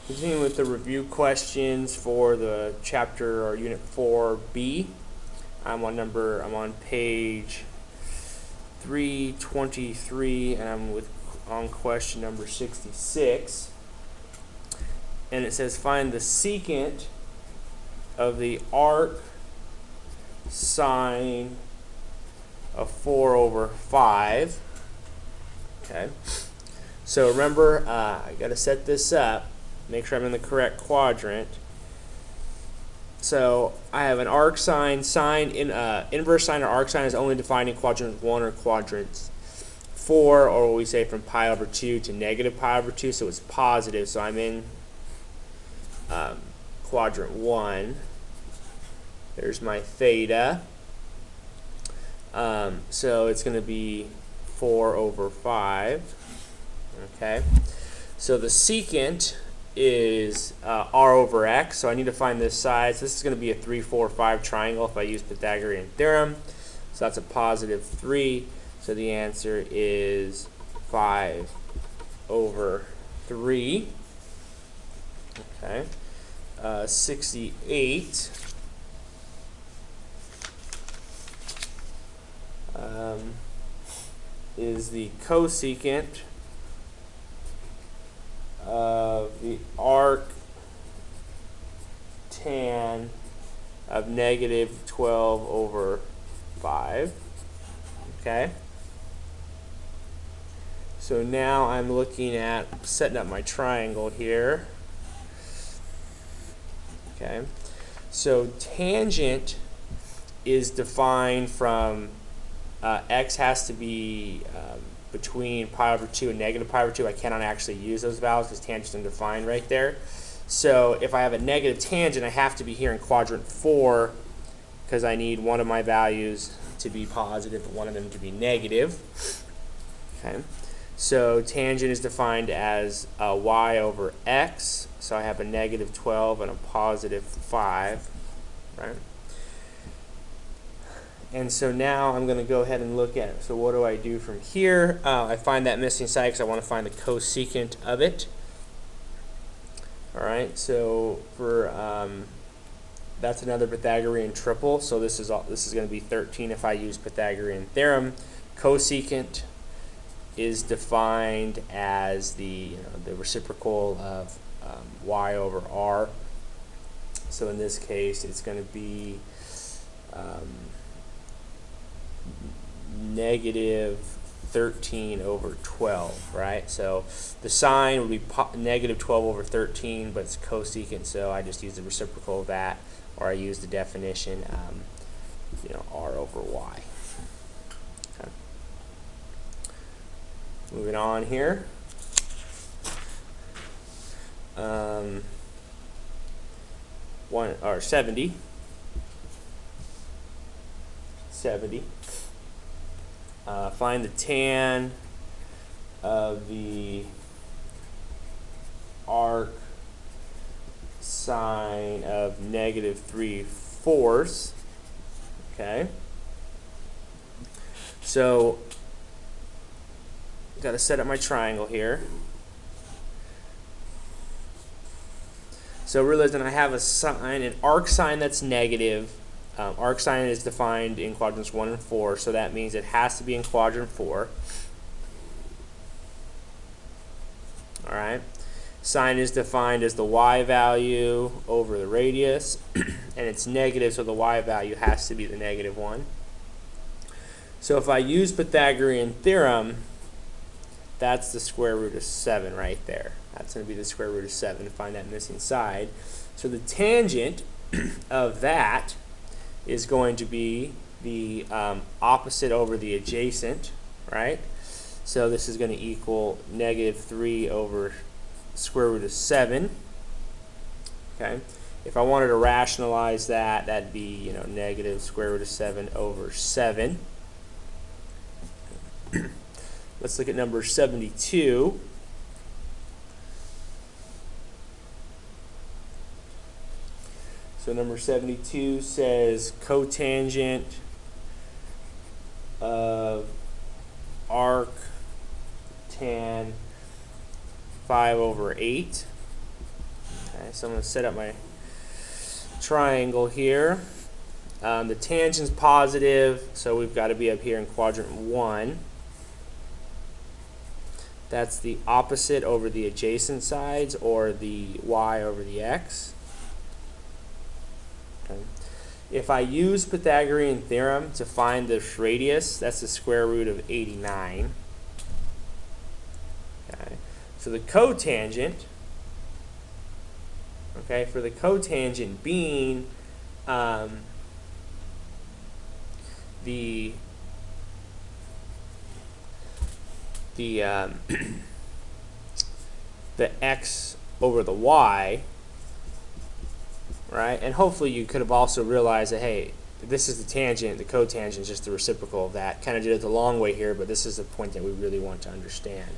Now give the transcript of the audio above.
Continuing with the review questions for the chapter or unit 4B. I'm on page 323 and I'm on question number 66. And it says find the secant of the arc sine of 4 over 5. Okay. So remember, I got to set this up. Make sure I'm in the correct quadrant. So I have an arc sine. Inverse sine or arc sine is only defined in quadrant 1 or quadrant 4, or what we say from pi over 2 to negative pi over 2. So it's positive. So I'm in quadrant 1. There's my theta. So it's going to be 4 over 5. Okay. So the secant is r over x, so I need to find this side. So this is going to be a 3, 4, 5 triangle if I use Pythagorean theorem. So that's a positive 3. So the answer is 5 over 3. Okay. 68 is the cosecant of the arc tan of negative 12 over 5. Okay. So now I'm looking at setting up my triangle here. Okay. So tangent is defined from x has to be between pi over 2 and negative pi over 2. I cannot actually use those values because tangent is undefined right there. So if I have a negative tangent, I have to be here in quadrant 4 because I need one of my values to be positive and one of them to be negative. Okay. So tangent is defined as y over x. So I have a negative 12 and a positive 5. Right? And so now I'm going to go ahead and look at it. So what do I do from here? I find that missing side because I want to find the cosecant of it. All right, so for that's another Pythagorean triple. So this is going to be 13 if I use Pythagorean theorem. Cosecant is defined as the reciprocal of y over r. So in this case, it's going to be negative 13 over 12, right? So the sine would be negative 12 over 13, but it's cosecant, so I just use the reciprocal of that, or I use the definition, r over y. Okay. Moving on here. 70. Find the tan of the arc sine of negative 3/4. Okay. So got to set up my triangle here. So realizing I have a sine, an arc sine that's negative. Arc sine is defined in quadrants 1 and 4, so that means it has to be in quadrant 4. All right. Sine is defined as the y value over the radius, and it's negative, so the y value has to be the negative 1. So if I use Pythagorean theorem, that's the square root of 7 right there. That's going to be the square root of 7 to find that missing side. So the tangent of that is going to be the opposite over the adjacent, right? So this is going to equal negative 3 over square root of 7. Okay. If I wanted to rationalize that, that'd be negative square root of 7 over 7. Let's look at number 72. So number 72 says cotangent of arc tan 5 over 8. Okay, so I'm going to set up my triangle here. The tangent's positive, so we've got to be up here in quadrant 1. That's the opposite over the adjacent sides, or the y over the x. Okay. If I use Pythagorean theorem to find this radius, that's the square root of 89. Okay. So the cotangent, okay, for the cotangent being the x over the y, right? And hopefully you could have also realized that, hey, this is the tangent, the cotangent is just the reciprocal of that. Kind of did it the long way here, but this is the point that we really want to understand.